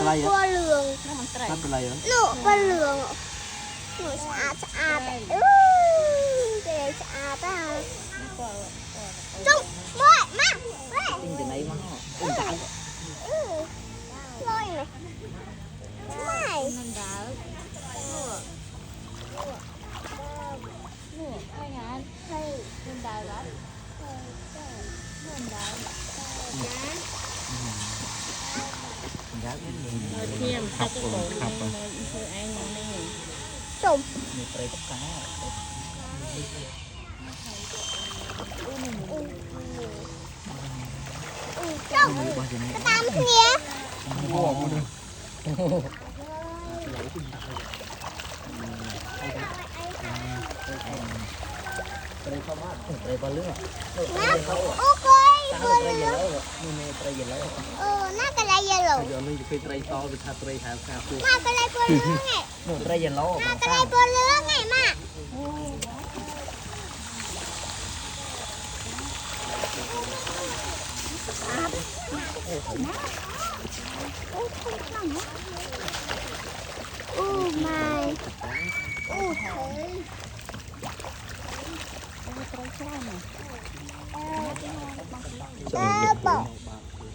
อะไรอ่ะ ตัวเหลือง ทำเป็นไรอ่ะ หนูตัวเหลืองหนูสะอาดสะอาดเด็กสะอาดอ่ะจุ๊บบ่อยมากเว้ย tinh từ này mà tinh táo ลอยเลยไม่ นั่นดาวให้งานให้นั่นดาวรับนั่นดาว giá cái gì เทียม khắp จะ rồi โต khắp ใน rồi คือไอ้น้องในหนึ่ง จุ๊บ một cây tóc cá จุ๊บ bao giờ này ตามเนี้ย mua mua được cây không á cây bao lứa นะโอเค tao cây gì lớn rồi nhưng cây gì lớn หน้ากระไรเยลโล่ เดี๋ยวนี้จะเป็นไตรซอเป็นชาไตรหาคาฟู หน้ากระไรปวดเรื่องไง một cây gì lớn หน้ากระไรปวดเรื่องไงมาอู้ไม่อู้เฮ้ย บอก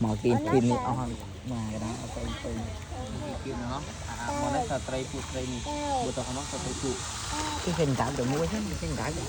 màu kim kim này on nhà cái đó cây cây กินเนาะมันได้ชาไตรปูไตรนี่บุตรของน้องชาไตรปู cái hình tạo được mua chứ cái hình tạo được